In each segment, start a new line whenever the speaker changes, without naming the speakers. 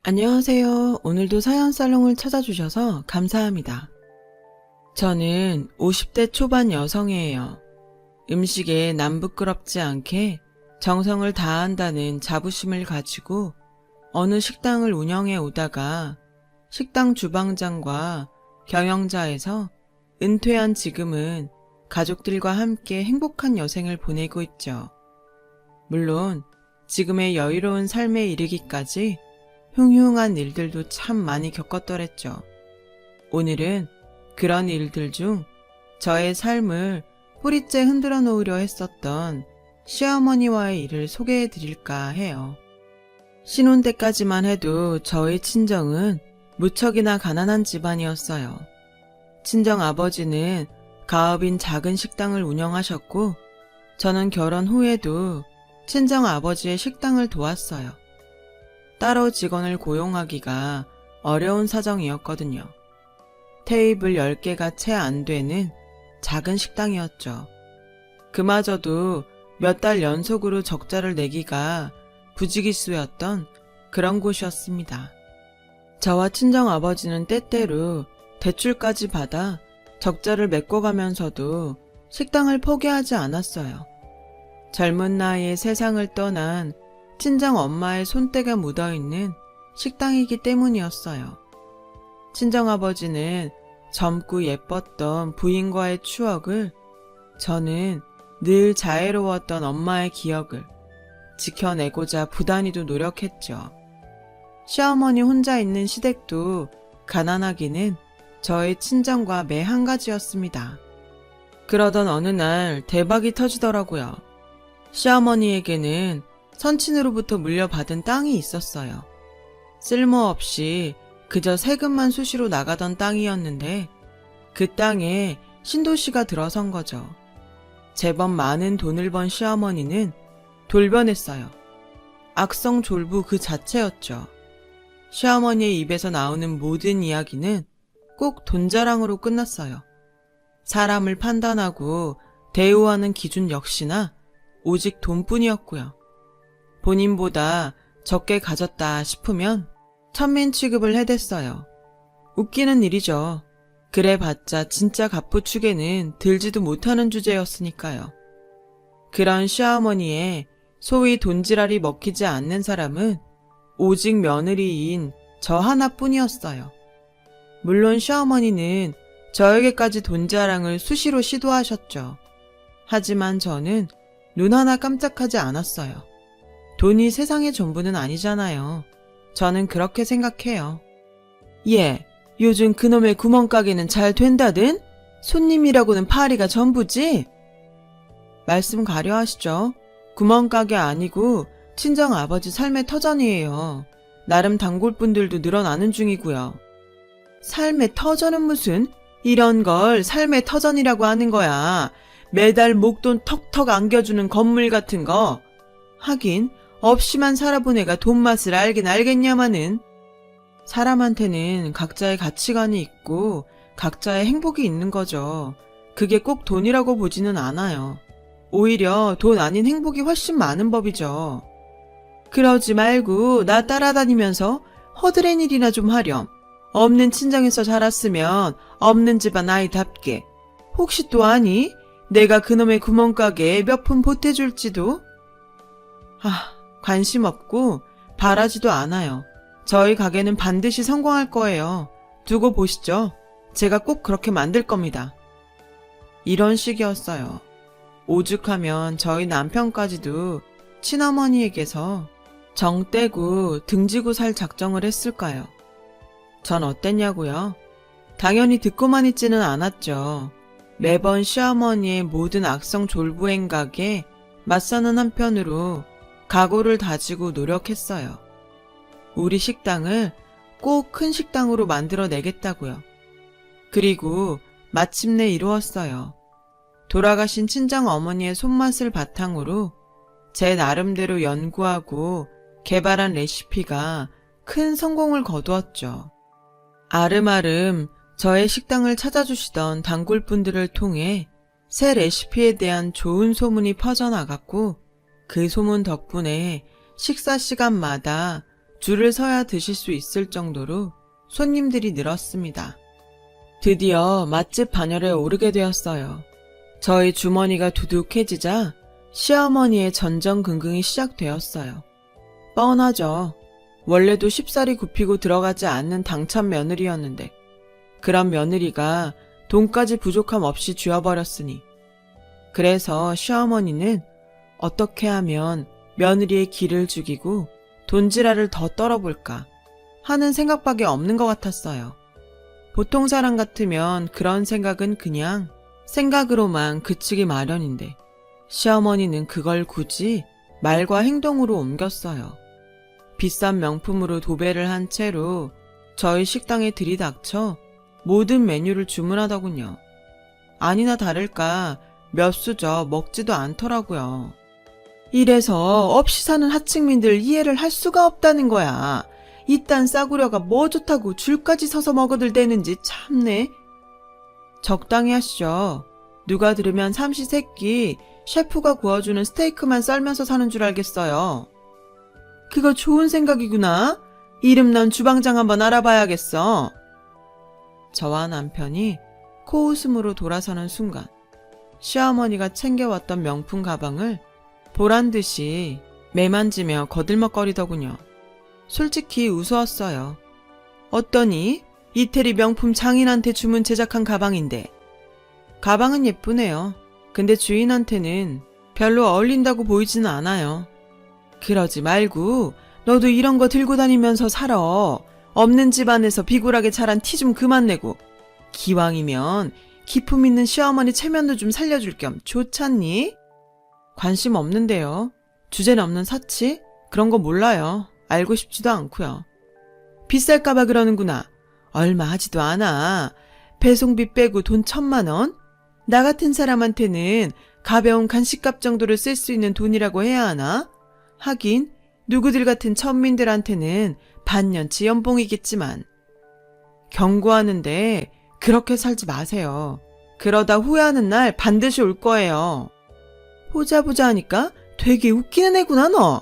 안녕하세요. 오늘도 사연살롱을 찾아주셔서 감사합니다. 저는 50대 초반 여성이에요. 음식에 남부끄럽지 않게 정성을 다한다는 자부심을 가지고 어느 식당을 운영해 오다가 식당 주방장과 경영자에서 은퇴한 지금은 가족들과 함께 행복한 여생을 보내고 있죠. 물론 지금의 여유로운 삶에 이르기까지 흉흉한 일들도 참 많이 겪었더랬죠. 오늘은 그런 일들 중 저의 삶을 뿌리째 흔들어 놓으려 했었던 시어머니와의 일을 소개해 드릴까 해요. 신혼 때까지만 해도 저의 친정은 무척이나 가난한 집안이었어요. 친정 아버지는 가업인 작은 식당을 운영하셨고 저는 결혼 후에도 친정 아버지의 식당을 도왔어요. 따로 직원을 고용하기가 어려운 사정이었거든요. 테이블 10개가 채 안 되는 작은 식당이었죠. 그마저도 몇 달 연속으로 적자를 내기가 부지기수였던 그런 곳이었습니다. 저와 친정 아버지는 때때로 대출까지 받아 적자를 메꿔가면서도 식당을 포기하지 않았어요. 젊은 나이에 세상을 떠난 친정 엄마의 손때가 묻어있는 식당이기 때문이었어요. 친정 아버지는 젊고 예뻤던 부인과의 추억을, 저는 늘 자애로웠던 엄마의 기억을 지켜내고자 부단히도 노력했죠. 시어머니 혼자 있는 시댁도 가난하기는 저의 친정과 매 한 가지였습니다. 그러던 어느 날 대박이 터지더라고요. 시어머니에게는 선친으로부터 물려받은 땅이 있었어요. 쓸모없이 그저 세금만 수시로 나가던 땅이었는데 그 땅에 신도시가 들어선 거죠. 제법 많은 돈을 번 시어머니는 돌변했어요. 악성졸부 그 자체였죠. 시어머니의 입에서 나오는 모든 이야기는 꼭 돈자랑으로 끝났어요. 사람을 판단하고 대우하는 기준 역시나 오직 돈뿐이었고요. 본인보다 적게 가졌다 싶으면 천민 취급을 해댔어요. 웃기는 일이죠. 그래봤자 진짜 갑부축에는 들지도 못하는 주제였으니까요. 그런 시어머니의 소위 돈지랄이 먹히지 않는 사람은 오직 며느리인 저 하나뿐이었어요. 물론 시어머니는 저에게까지 돈자랑을 수시로 시도하셨죠. 하지만 저는 눈 하나 깜짝하지 않았어요. 돈이 세상의 전부는 아니잖아요. 저는 그렇게 생각해요. 예, 요즘 그놈의 구멍가게는 잘 된다든? 손님이라고는 파리가 전부지? 말씀 가려하시죠. 구멍가게 아니고 친정 아버지 삶의 터전이에요. 나름 단골분들도 늘어나는 중이고요. 삶의 터전은 무슨? 이런 걸 삶의 터전이라고 하는 거야. 매달 목돈 턱턱 안겨주는 건물 같은 거. 하긴 없이만 살아본 애가 돈 맛을 알긴 알겠냐마는. 사람한테는 각자의 가치관이 있고 각자의 행복이 있는 거죠. 그게 꼭 돈이라고 보지는 않아요. 오히려 돈 아닌 행복이 훨씬 많은 법이죠. 그러지 말고 나 따라다니면서 허드렛 일이나 좀 하렴. 없는 친정에서 자랐으면 없는 집안 아이답게. 혹시 또 아니? 내가 그놈의 구멍가게에 몇 푼 보태줄지도? 관심 없고 바라지도 않아요. 저희 가게는 반드시 성공할 거예요. 두고 보시죠. 제가 꼭 그렇게 만들 겁니다. 이런 식이었어요. 오죽하면 저희 남편까지도 친어머니에게서 정 떼고 등지고 살 작정을 했을까요? 전 어땠냐고요? 당연히 듣고만 있지는 않았죠. 매번 시어머니의 모든 악성 졸부 행각에 맞서는 한편으로 각오를 다지고 노력했어요. 우리 식당을 꼭 큰 식당으로 만들어내겠다고요. 그리고 마침내 이루었어요. 돌아가신 친정 어머니의 손맛을 바탕으로 제 나름대로 연구하고 개발한 레시피가 큰 성공을 거두었죠. 아름아름 저의 식당을 찾아주시던 단골분들을 통해 새 레시피에 대한 좋은 소문이 퍼져나갔고 그 소문 덕분에 식사 시간마다 줄을 서야 드실 수 있을 정도로 손님들이 늘었습니다. 드디어 맛집 반열에 오르게 되었어요. 저희 주머니가 두둑해지자 시어머니의 전전긍긍이 시작되었어요. 뻔하죠. 원래도 쉽사리 굽히고 들어가지 않는 당찬 며느리였는데 그런 며느리가 돈까지 부족함 없이 쥐어버렸으니 그래서 시어머니는 어떻게 하면 며느리의 기를 죽이고 돈지랄을 더 떨어볼까 하는 생각밖에 없는 것 같았어요. 보통 사람 같으면 그런 생각은 그냥 생각으로만 그치기 마련인데 시어머니는 그걸 굳이 말과 행동으로 옮겼어요. 비싼 명품으로 도배를 한 채로 저희 식당에 들이닥쳐 모든 메뉴를 주문하더군요. 아니나 다를까 몇 수저 먹지도 않더라고요. 이래서 없이 사는 하층민들 이해를 할 수가 없다는 거야. 이딴 싸구려가 뭐 좋다고 줄까지 서서 먹어들 대는지 참네. 적당히 하시죠. 누가 들으면 삼시세끼 셰프가 구워주는 스테이크만 썰면서 사는 줄 알겠어요. 그거 좋은 생각이구나. 이름난 주방장 한번 알아봐야겠어. 저와 남편이 코웃음으로 돌아서는 순간 시어머니가 챙겨왔던 명품 가방을 보란듯이 매만지며 거들먹거리더군요. 솔직히 우스웠어요. 어떠니? 이태리 명품 장인한테 주문 제작한 가방인데. 가방은 예쁘네요. 근데 주인한테는 별로 어울린다고 보이지는 않아요. 그러지 말고 너도 이런 거 들고 다니면서 살아. 없는 집안에서 비굴하게 자란 티 좀 그만 내고. 기왕이면 기품 있는 시어머니 체면도 좀 살려줄 겸 좋잖니? 관심 없는데요. 주제 넘는 사치? 그런 거 몰라요. 알고 싶지도 않고요. 비쌀까봐 그러는구나. 얼마 하지도 않아. 배송비 빼고 돈 1,000만 원? 나 같은 사람한테는 가벼운 간식값 정도를 쓸 수 있는 돈이라고 해야 하나? 하긴 누구들 같은 천민들한테는 반년치 연봉이겠지만. 경고하는데 그렇게 살지 마세요. 그러다 후회하는 날 반드시 올 거예요. 보자 하니까 되게 웃기는 애구나 너.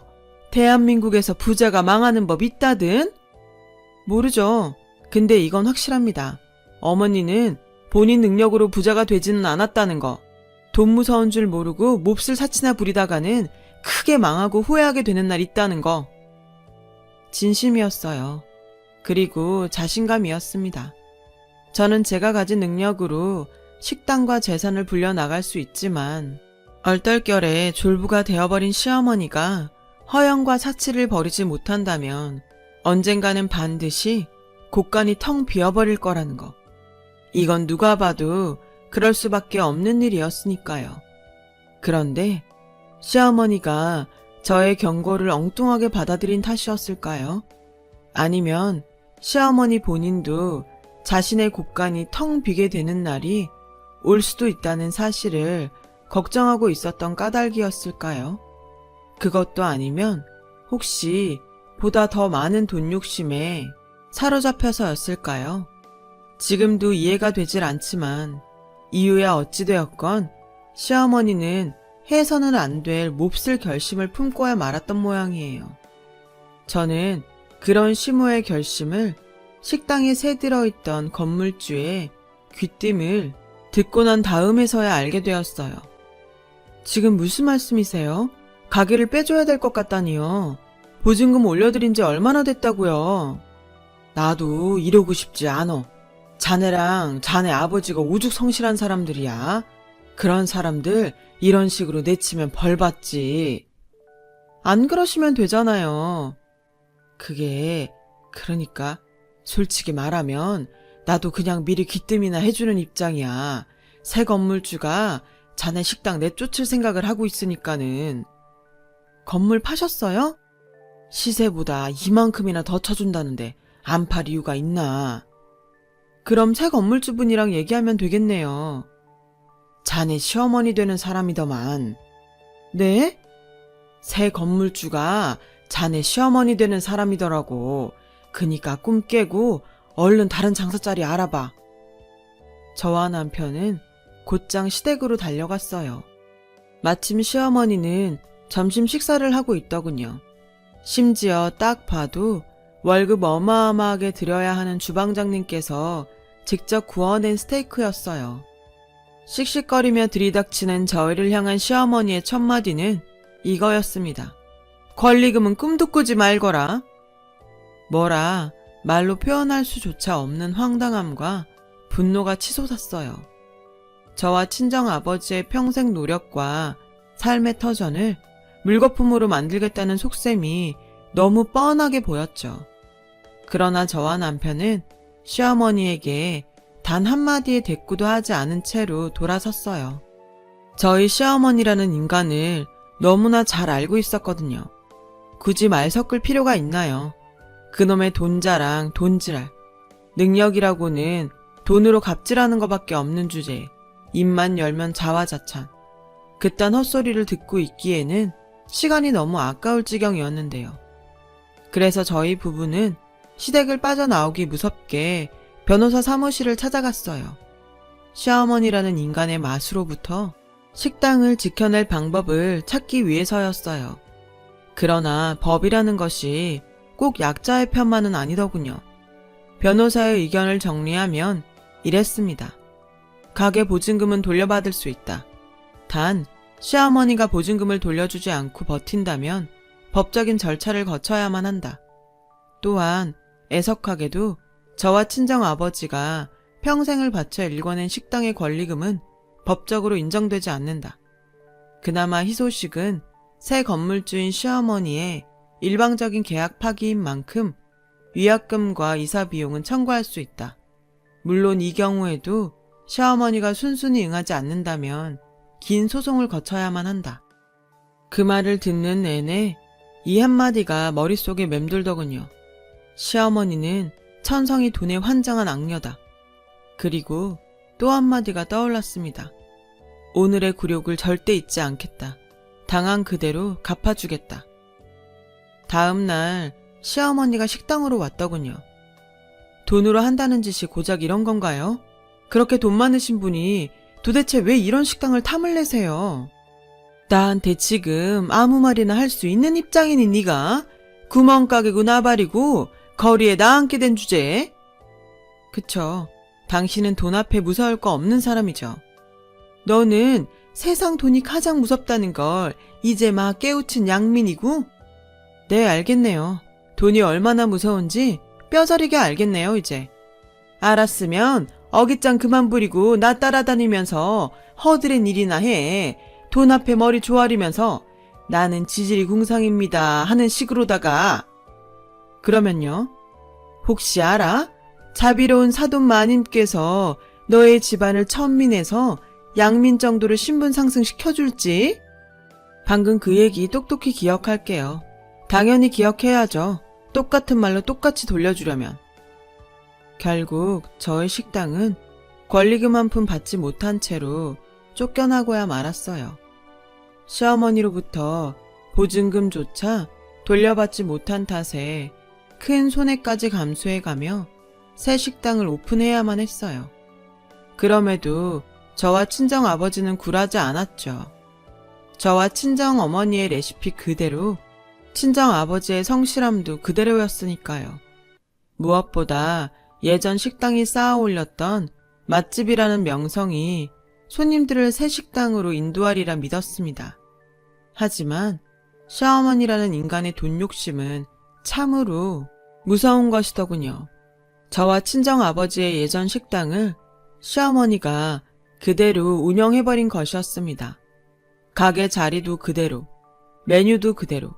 대한민국에서 부자가 망하는 법 있다든? 모르죠. 근데 이건 확실합니다. 어머니는 본인 능력으로 부자가 되지는 않았다는 거. 돈 무서운 줄 모르고 몹쓸 사치나 부리다가는 크게 망하고 후회하게 되는 날 있다는 거. 진심이었어요. 그리고 자신감이었습니다. 저는 제가 가진 능력으로 식당과 재산을 불려나갈 수 있지만 얼떨결에 졸부가 되어버린 시어머니가 허영과 사치를 버리지 못한다면 언젠가는 반드시 곳간이 텅 비어버릴 거라는 거. 이건 누가 봐도 그럴 수밖에 없는 일이었으니까요. 그런데 시어머니가 저의 경고를 엉뚱하게 받아들인 탓이었을까요? 아니면 시어머니 본인도 자신의 곳간이 텅 비게 되는 날이 올 수도 있다는 사실을 걱정하고 있었던 까닭이었을까요? 그것도 아니면 혹시 보다 더 많은 돈 욕심에 사로잡혀서였을까요? 지금도 이해가 되질 않지만 이유야 어찌되었건 시어머니는 해서는 안 될 몹쓸 결심을 품고야 말았던 모양이에요. 저는 그런 심오의 결심을 식당에 새들어 있던 건물주의 귀띔을 듣고 난 다음에서야 알게 되었어요. 지금 무슨 말씀이세요? 가게를 빼줘야 될 것 같다니요. 보증금 올려드린 지 얼마나 됐다고요. 나도 이러고 싶지 않어. 자네랑 자네 아버지가 오죽 성실한 사람들이야. 그런 사람들 이런 식으로 내치면 벌 받지. 안 그러시면 되잖아요. 그게 그러니까 솔직히 말하면 나도 그냥 미리 귀뜸이나 해주는 입장이야. 새 건물주가 자네 식당 내쫓을 생각을 하고 있으니까는. 건물 파셨어요? 시세보다 이만큼이나 더 쳐준다는데 안 팔 이유가 있나. 그럼 새 건물주분이랑 얘기하면 되겠네요. 자네 시어머니 되는 사람이더만. 네? 새 건물주가 자네 시어머니 되는 사람이더라고. 그니까 꿈 깨고 얼른 다른 장사자리 알아봐. 저와 남편은 곧장 시댁으로 달려갔어요. 마침 시어머니는 점심 식사를 하고 있더군요. 심지어 딱 봐도 월급 어마어마하게 들여야 하는 주방장님께서 직접 구워낸 스테이크였어요. 씩씩거리며 들이닥치는 저희를 향한 시어머니의 첫마디는 이거였습니다. 권리금은 꿈도 꾸지 말거라. 뭐라 말로 표현할 수조차 없는 황당함과 분노가 치솟았어요. 저와 친정아버지의 평생 노력과 삶의 터전을 물거품으로 만들겠다는 속셈이 너무 뻔하게 보였죠. 그러나 저와 남편은 시어머니에게 단 한마디의 대꾸도 하지 않은 채로 돌아섰어요. 저희 시어머니라는 인간을 너무나 잘 알고 있었거든요. 굳이 말 섞을 필요가 있나요? 그놈의 돈자랑 돈지랄. 능력이라고는 돈으로 갑질하는 것밖에 없는 주제에 입만 열면 자화자찬. 그딴 헛소리를 듣고 있기에는 시간이 너무 아까울 지경이었는데요. 그래서 저희 부부는 시댁을 빠져나오기 무섭게 변호사 사무실을 찾아갔어요. 시어머니라는 인간의 맛으로부터 식당을 지켜낼 방법을 찾기 위해서였어요. 그러나 법이라는 것이 꼭 약자의 편만은 아니더군요. 변호사의 의견을 정리하면 이랬습니다. 가게 보증금은 돌려받을 수 있다. 단 시어머니가 보증금을 돌려주지 않고 버틴다면 법적인 절차를 거쳐야만 한다. 또한 애석하게도 저와 친정아버지가 평생을 바쳐 일궈낸 식당의 권리금은 법적으로 인정되지 않는다. 그나마 희소식은 새 건물주인 시어머니의 일방적인 계약 파기인 만큼 위약금과 이사 비용은 청구할 수 있다. 물론 이 경우에도 시어머니가 순순히 응하지 않는다면 긴 소송을 거쳐야만 한다. 그 말을 듣는 내내 이 한마디가 머릿속에 맴돌더군요. 시어머니는 천성이 돈에 환장한 악녀다. 그리고 또 한마디가 떠올랐습니다. 오늘의 굴욕을 절대 잊지 않겠다. 당한 그대로 갚아주겠다. 다음 날 시어머니가 식당으로 왔더군요. 돈으로 한다는 짓이 고작 이런 건가요? 그렇게 돈 많으신 분이 도대체 왜 이런 식당을 탐을 내세요? 나한테 지금 아무 말이나 할 수 있는 입장이니 네가? 구멍가게고 나발이고 거리에 나앉게 된 주제에? 그쵸. 당신은 돈 앞에 무서울 거 없는 사람이죠. 너는 세상 돈이 가장 무섭다는 걸 이제 막 깨우친 양민이고? 네, 알겠네요. 돈이 얼마나 무서운지 뼈저리게 알겠네요, 이제. 알았으면 어깃장 그만 부리고 나 따라다니면서 허드렛 일이나 해. 돈 앞에 머리 조아리면서 나는 지질이 궁상입니다 하는 식으로다가. 그러면요? 혹시 알아? 자비로운 사돈 마님께서 너의 집안을 천민에서 양민 정도로 신분 상승시켜줄지? 방금 그 얘기 똑똑히 기억할게요. 당연히 기억해야죠. 똑같은 말로 똑같이 돌려주려면. 결국 저의 식당은 권리금 한 푼 받지 못한 채로 쫓겨나고야 말았어요. 시어머니로부터 보증금조차 돌려받지 못한 탓에 큰 손해까지 감수해가며 새 식당을 오픈해야만 했어요. 그럼에도 저와 친정아버지는 굴하지 않았죠. 저와 친정어머니의 레시피 그대로 친정아버지의 성실함도 그대로였으니까요. 무엇보다 예전 식당이 쌓아 올렸던 맛집이라는 명성이 손님들을 새 식당으로 인도하리라 믿었습니다. 하지만 시어머니라는 인간의 돈 욕심은 참으로 무서운 것이더군요. 저와 친정아버지의 예전 식당을 시어머니가 그대로 운영해버린 것이었습니다. 가게 자리도 그대로, 메뉴도 그대로,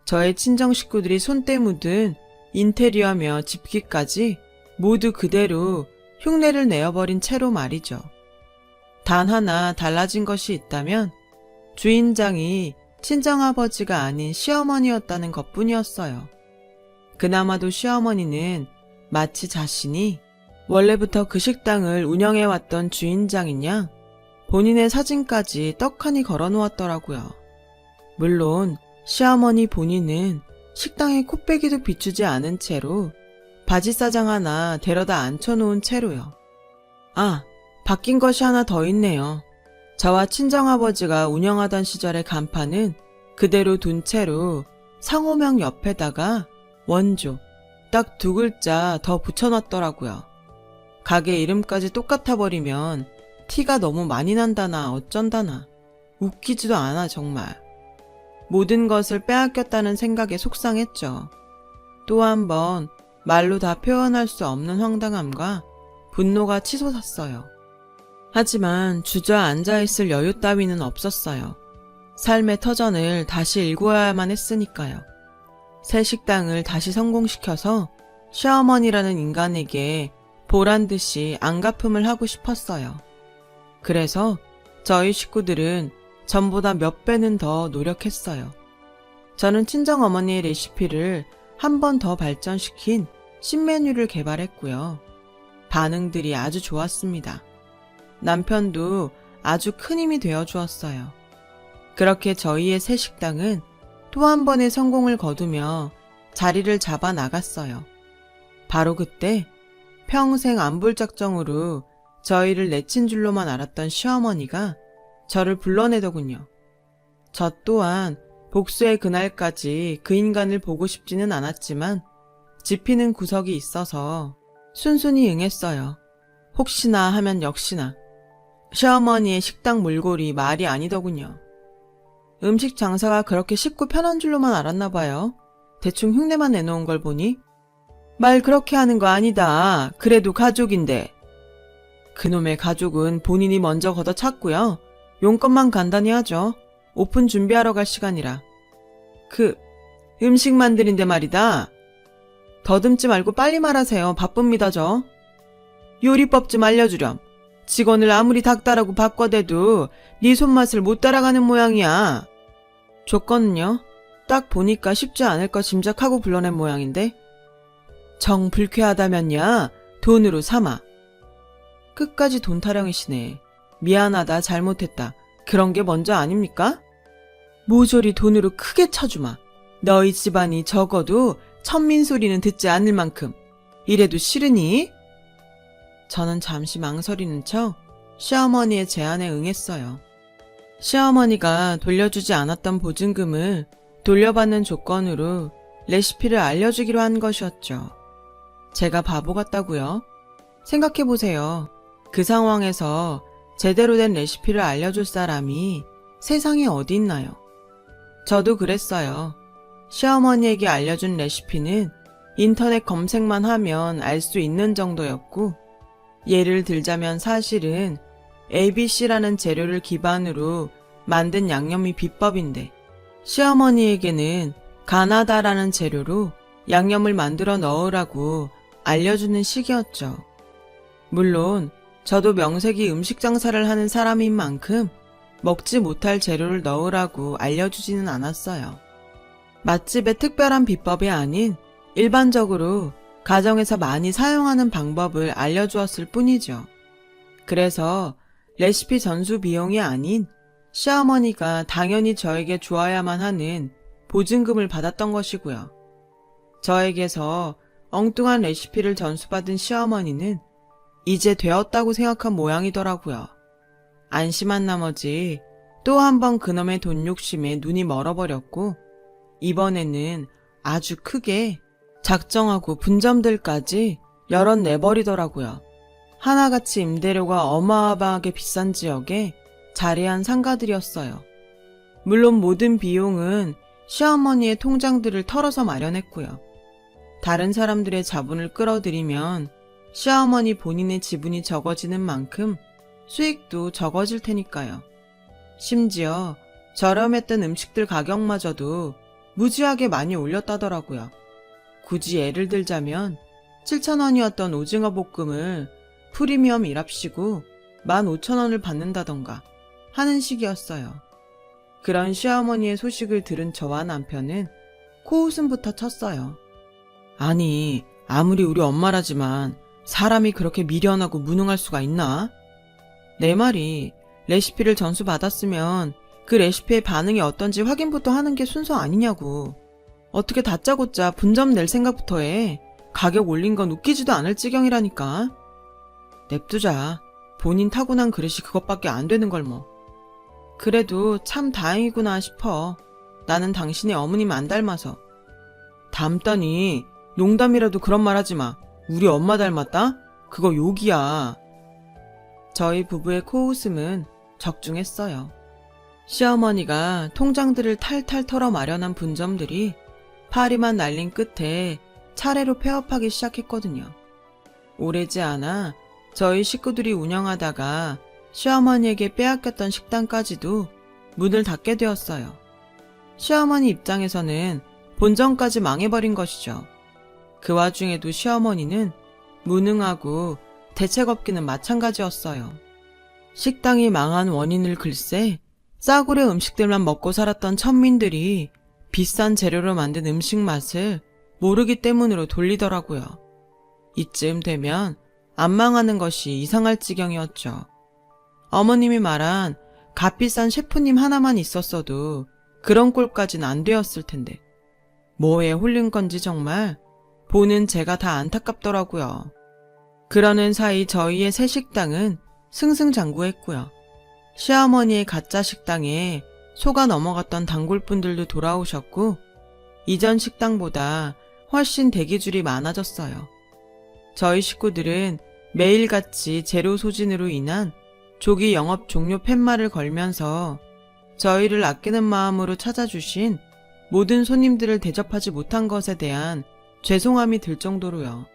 저의 친정 식구들이 손때 묻은 인테리어며 집기까지 모두 그대로 흉내를 내어버린 채로 말이죠. 단 하나 달라진 것이 있다면 주인장이 친정아버지가 아닌 시어머니였다는 것뿐이었어요. 그나마도 시어머니는 마치 자신이 원래부터 그 식당을 운영해왔던 주인장인 양 본인의 사진까지 떡하니 걸어놓았더라고요. 물론 시어머니 본인은 식당에 코빼기도 비추지 않은 채로 바지사장 하나 데려다 앉혀놓은 채로요. 아, 바뀐 것이 하나 더 있네요. 저와 친정아버지가 운영하던 시절의 간판은 그대로 둔 채로 상호명 옆에다가 원조, 딱 2글자 더 붙여놨더라고요. 가게 이름까지 똑같아 버리면 티가 너무 많이 난다나 어쩐다나. 웃기지도 않아 정말. 모든 것을 빼앗겼다는 생각에 속상했죠. 또 한 번 말로 다 표현할 수 없는 황당함과 분노가 치솟았어요. 하지만 주저앉아 있을 여유 따위는 없었어요. 삶의 터전을 다시 일궈야만 했으니까요. 새 식당을 다시 성공시켜서 시어머니라는 인간에게 보란듯이 안갚음을 하고 싶었어요. 그래서 저희 식구들은 전보다 몇 배는 더 노력했어요. 저는 친정어머니의 레시피를 한 번 더 발전시킨 신메뉴를 개발했고요. 반응들이 아주 좋았습니다. 남편도 아주 큰 힘이 되어 주었어요. 그렇게 저희의 새 식당은 또 한 번의 성공을 거두며 자리를 잡아 나갔어요. 바로 그때 평생 안불작정으로 저희를 내친 줄로만 알았던 시어머니가 저를 불러내더군요. 저 또한 복수의 그날까지 그 인간을 보고 싶지는 않았지만 집히는 구석이 있어서 순순히 응했어요. 혹시나 하면 역시나. 시어머니의 식당 몰골이 말이 아니더군요. 음식 장사가 그렇게 쉽고 편한 줄로만 알았나 봐요. 대충 흉내만 내놓은 걸 보니. 말 그렇게 하는 거 아니다. 그래도 가족인데. 그놈의 가족은 본인이 먼저 걷어찼고요. 용건만 간단히 하죠. 오픈 준비하러 갈 시간이라. 음식 만드는데 말이다. 더듬지 말고 빨리 말하세요. 바쁩니다 저. 요리법 좀 알려주렴. 직원을 아무리 닥달하고 바꿔대도 네 손맛을 못 따라가는 모양이야. 조건은요? 딱 보니까 쉽지 않을 거 짐작하고 불러낸 모양인데. 정 불쾌하다면야 돈으로 삼아. 끝까지 돈 타령이시네. 미안하다 잘못했다. 그런 게 먼저 아닙니까? 모조리 돈으로 크게 쳐주마. 너희 집안이 적어도 천민 소리는 듣지 않을 만큼. 이래도 싫으니? 저는 잠시 망설이는 척 시어머니의 제안에 응했어요. 시어머니가 돌려주지 않았던 보증금을 돌려받는 조건으로 레시피를 알려주기로 한 것이었죠. 제가 바보 같다고요? 생각해보세요. 그 상황에서 제대로 된 레시피를 알려줄 사람이 세상에 어디 있나요? 저도 그랬어요. 시어머니에게 알려준 레시피는 인터넷 검색만 하면 알 수 있는 정도였고, 예를 들자면 사실은 ABC라는 재료를 기반으로 만든 양념이 비법인데, 시어머니에게는 가나다라는 재료로 양념을 만들어 넣으라고 알려주는 식이었죠. 물론 저도 명색이 음식 장사를 하는 사람인 만큼 먹지 못할 재료를 넣으라고 알려주지는 않았어요. 맛집의 특별한 비법이 아닌 일반적으로 가정에서 많이 사용하는 방법을 알려주었을 뿐이죠. 그래서 레시피 전수 비용이 아닌 시어머니가 당연히 저에게 주어야만 하는 보증금을 받았던 것이고요. 저에게서 엉뚱한 레시피를 전수받은 시어머니는 이제 되었다고 생각한 모양이더라고요. 안심한 나머지 또 한 번 그놈의 돈 욕심에 눈이 멀어버렸고, 이번에는 아주 크게 작정하고 분점들까지 여럿 내버리더라고요. 하나같이 임대료가 어마어마하게 비싼 지역에 자리한 상가들이었어요. 물론 모든 비용은 시어머니의 통장들을 털어서 마련했고요. 다른 사람들의 자본을 끌어들이면 시어머니 본인의 지분이 적어지는 만큼 수익도 적어질 테니까요. 심지어 저렴했던 음식들 가격마저도 무지하게 많이 올렸다더라고요. 굳이 예를 들자면 7,000원이었던 오징어 볶음을 프리미엄이랍시고 15,000원을 받는다던가 하는 식이었어요. 그런 시어머니의 소식을 들은 저와 남편은 코웃음부터 쳤어요. 아니, 아무리 우리 엄마라지만 사람이 그렇게 미련하고 무능할 수가 있나? 내 말이 레시피를 전수받았으면 그 레시피의 반응이 어떤지 확인부터 하는 게 순서 아니냐고. 어떻게 다짜고짜 분점 낼 생각부터 해. 가격 올린 건 웃기지도 않을 지경이라니까. 냅두자. 본인 타고난 그릇이 그것밖에 안 되는 걸 뭐. 그래도 참 다행이구나 싶어. 나는 당신의 어머님 안 닮아서. 닮더니 농담이라도 그런 말 하지 마. 우리 엄마 닮았다? 그거 욕이야. 저희 부부의 코웃음은 적중했어요. 시어머니가 통장들을 탈탈 털어 마련한 분점들이 파리만 날린 끝에 차례로 폐업하기 시작했거든요. 오래지 않아 저희 식구들이 운영하다가 시어머니에게 빼앗겼던 식당까지도 문을 닫게 되었어요. 시어머니 입장에서는 본점까지 망해버린 것이죠. 그 와중에도 시어머니는 무능하고 대책 없기는 마찬가지였어요. 식당이 망한 원인을 글쎄 싸구려 음식들만 먹고 살았던 천민들이 비싼 재료로 만든 음식 맛을 모르기 때문으로 돌리더라고요. 이쯤 되면 안 망하는 것이 이상할 지경이었죠. 어머님이 말한 값비싼 셰프님 하나만 있었어도 그런 꼴까진 안 되었을 텐데 뭐에 홀린 건지 정말 보는 제가 다 안타깝더라고요. 그러는 사이 저희의 새 식당은 승승장구했고요. 시어머니의 가짜 식당에 속아 넘어갔던 단골분들도 돌아오셨고 이전 식당보다 훨씬 대기줄이 많아졌어요. 저희 식구들은 매일같이 재료 소진으로 인한 조기 영업 종료 팻말을 걸면서 저희를 아끼는 마음으로 찾아주신 모든 손님들을 대접하지 못한 것에 대한 죄송함이 들 정도로요.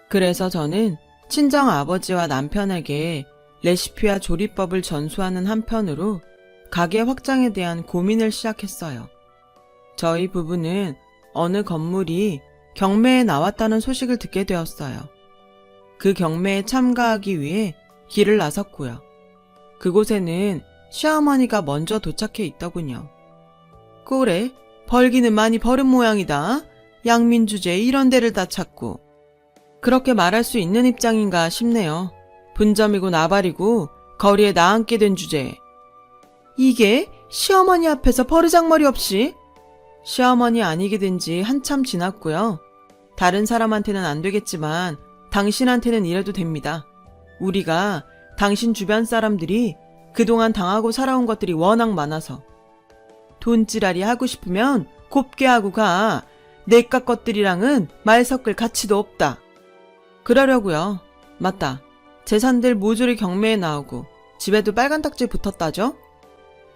그래서 저는 친정 아버지와 남편에게 레시피와 조리법을 전수하는 한편으로 가게 확장에 대한 고민을 시작했어요. 저희 부부는 어느 건물이 경매에 나왔다는 소식을 듣게 되었어요. 그 경매에 참가하기 위해 길을 나섰고요. 그곳에는 시어머니가 먼저 도착해 있더군요. 그래, 벌기는 많이 벌은 모양이다. 양민 주제에 이런 데를 다 찾고. 그렇게 말할 수 있는 입장인가 싶네요. 분점이고 나발이고 거리에 나앉게 된 주제에. 이게 시어머니 앞에서 버르장머리 없이? 시어머니 아니게 된 지 한참 지났고요. 다른 사람한테는 안 되겠지만 당신한테는 이래도 됩니다. 우리가 당신 주변 사람들이 그동안 당하고 살아온 것들이 워낙 많아서. 돈찌라리 하고 싶으면 곱게 하고 가. 내깟 것들이랑은 말 섞을 가치도 없다. 그러려고요. 맞다. 재산들 모조리 경매에 나오고 집에도 빨간 딱지 붙었다죠?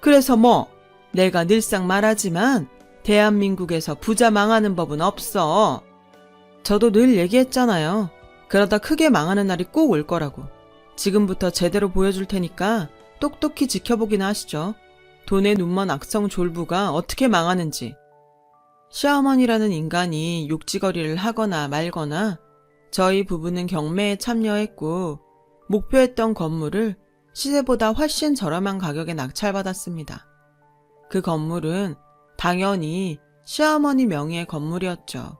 그래서 뭐 내가 늘상 말하지만 대한민국에서 부자 망하는 법은 없어. 저도 늘 얘기했잖아요. 그러다 크게 망하는 날이 꼭 올 거라고. 지금부터 제대로 보여줄 테니까 똑똑히 지켜보기나 하시죠. 돈에 눈먼 악성 졸부가 어떻게 망하는지. 시어머니라는 인간이 욕지거리를 하거나 말거나 저희 부부는 경매에 참여했고 목표했던 건물을 시세보다 훨씬 저렴한 가격에 낙찰받았습니다. 그 건물은 당연히 시어머니 명의의 건물이었죠.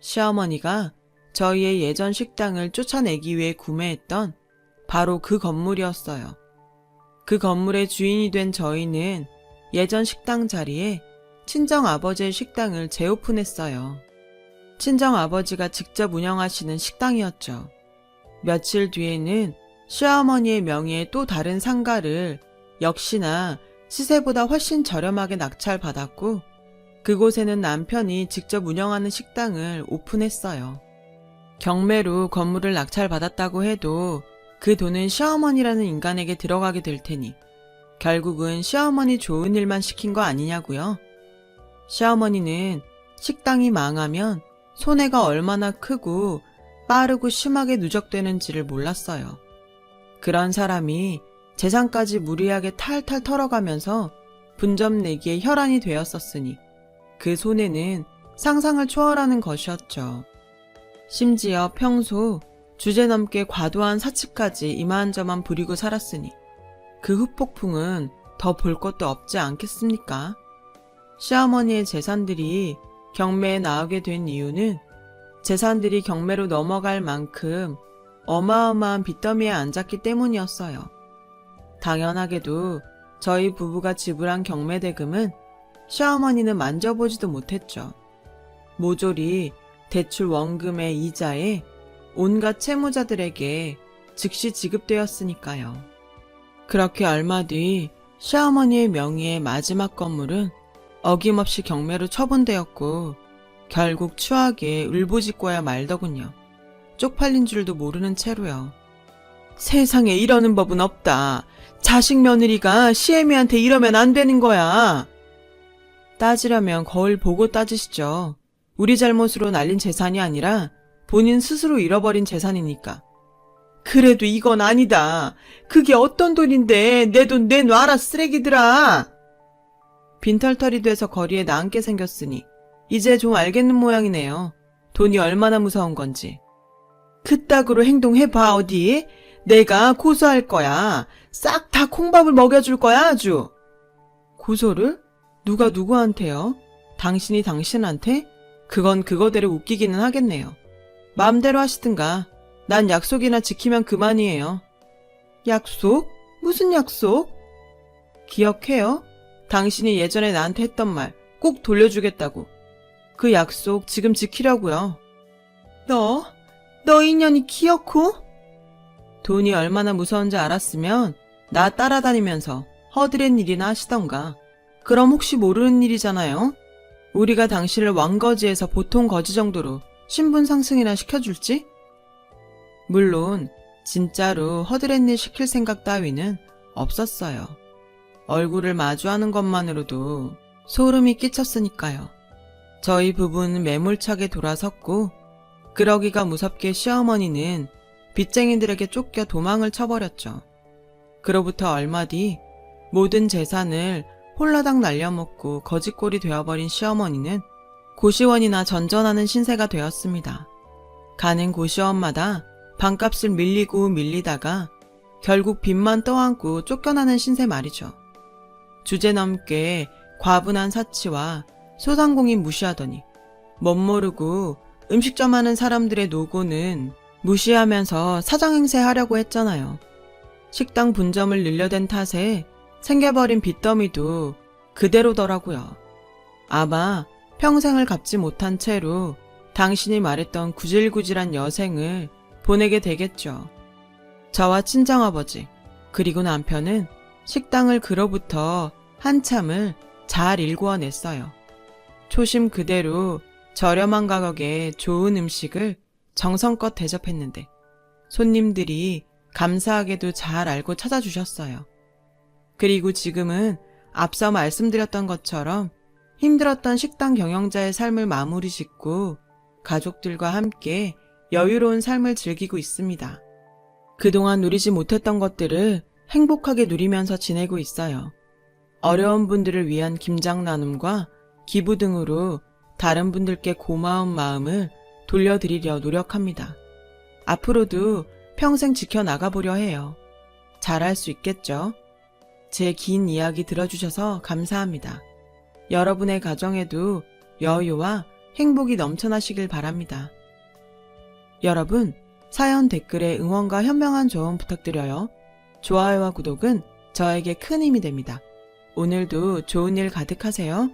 시어머니가 저희의 예전 식당을 쫓아내기 위해 구매했던 바로 그 건물이었어요. 그 건물의 주인이 된 저희는 예전 식당 자리에 친정아버지의 식당을 재오픈했어요. 친정아버지가 직접 운영하시는 식당이었죠. 며칠 뒤에는 시어머니의 명의의 또 다른 상가를 역시나 시세보다 훨씬 저렴하게 낙찰받았고 그곳에는 남편이 직접 운영하는 식당을 오픈했어요. 경매로 건물을 낙찰받았다고 해도 그 돈은 시어머니라는 인간에게 들어가게 될 테니 결국은 시어머니 좋은 일만 시킨 거 아니냐고요? 시어머니는 식당이 망하면 손해가 얼마나 크고 빠르고 심하게 누적되는지를 몰랐어요. 그런 사람이 재산까지 무리하게 탈탈 털어가면서 분점 내기에 혈안이 되었었으니 그 손해는 상상을 초월하는 것이었죠. 심지어 평소 주제넘게 과도한 사치까지 이만저만 부리고 살았으니 그 후폭풍은 더 볼 것도 없지 않겠습니까? 시어머니의 재산들이 경매에 나오게 된 이유는 재산들이 경매로 넘어갈 만큼 어마어마한 빚더미에 앉았기 때문이었어요. 당연하게도 저희 부부가 지불한 경매 대금은 시어머니는 만져보지도 못했죠. 모조리 대출 원금의 이자에 온갖 채무자들에게 즉시 지급되었으니까요. 그렇게 얼마 뒤 시어머니의 명의의 마지막 건물은 어김없이 경매로 처분되었고 결국 추하게 울부짖고야 말더군요. 쪽팔린 줄도 모르는 채로요. 세상에 이러는 법은 없다. 자식 며느리가 시애미한테 이러면 안 되는 거야. 따지려면 거울 보고 따지시죠. 우리 잘못으로 날린 재산이 아니라 본인 스스로 잃어버린 재산이니까. 그래도 이건 아니다. 그게 어떤 돈인데 내 돈 내놔라 쓰레기들아. 빈털털이 돼서 거리에 나앉게 생겼으니 이제 좀 알겠는 모양이네요. 돈이 얼마나 무서운 건지. 그따구로 행동해봐 어디? 내가 고소할 거야. 싹 다 콩밥을 먹여줄 거야 아주. 고소를? 누가 누구한테요? 당신이 당신한테? 그건 그거대로 웃기기는 하겠네요. 마음대로 하시든가. 난 약속이나 지키면 그만이에요. 약속? 무슨 약속? 기억해요? 당신이 예전에 나한테 했던 말 꼭 돌려주겠다고. 그 약속 지금 지키려고요. 너 인연이 기어코? 돈이 얼마나 무서운지 알았으면 나 따라다니면서 허드렛 일이나 하시던가. 그럼 혹시 모르는 일이잖아요. 우리가 당신을 왕거지에서 보통 거지 정도로 신분 상승이나 시켜줄지? 물론 진짜로 허드렛 일 시킬 생각 따위는 없었어요. 얼굴을 마주하는 것만으로도 소름이 끼쳤으니까요. 저희 부부는 매몰차게 돌아섰고 그러기가 무섭게 시어머니는 빚쟁이들에게 쫓겨 도망을 쳐버렸죠. 그로부터 얼마 뒤 모든 재산을 홀라당 날려먹고 거지꼴이 되어버린 시어머니는 고시원이나 전전하는 신세가 되었습니다. 가는 고시원마다 방값을 밀리고 밀리다가 결국 빚만 떠안고 쫓겨나는 신세 말이죠. 주제넘게 과분한 사치와 소상공인 무시하더니 멋모르고 음식점 하는 사람들의 노고는 무시하면서 사장행세 하려고 했잖아요. 식당 분점을 늘려댄 탓에 생겨버린 빚더미도 그대로더라고요. 아마 평생을 갚지 못한 채로 당신이 말했던 구질구질한 여생을 보내게 되겠죠. 저와 친정아버지 그리고 남편은 식당을 그로부터 한참을 잘 일구어냈어요. 초심 그대로 저렴한 가격에 좋은 음식을 정성껏 대접했는데 손님들이 감사하게도 잘 알고 찾아주셨어요. 그리고 지금은 앞서 말씀드렸던 것처럼 힘들었던 식당 경영자의 삶을 마무리 짓고 가족들과 함께 여유로운 삶을 즐기고 있습니다. 그동안 누리지 못했던 것들을 행복하게 누리면서 지내고 있어요. 어려운 분들을 위한 김장 나눔과 기부 등으로 다른 분들께 고마운 마음을 돌려드리려 노력합니다. 앞으로도 평생 지켜나가보려 해요. 잘할 수 있겠죠? 제 긴 이야기 들어주셔서 감사합니다. 여러분의 가정에도 여유와 행복이 넘쳐나시길 바랍니다. 여러분, 사연 댓글에 응원과 현명한 조언 부탁드려요. 좋아요와 구독은 저에게 큰 힘이 됩니다. 오늘도 좋은 일 가득하세요.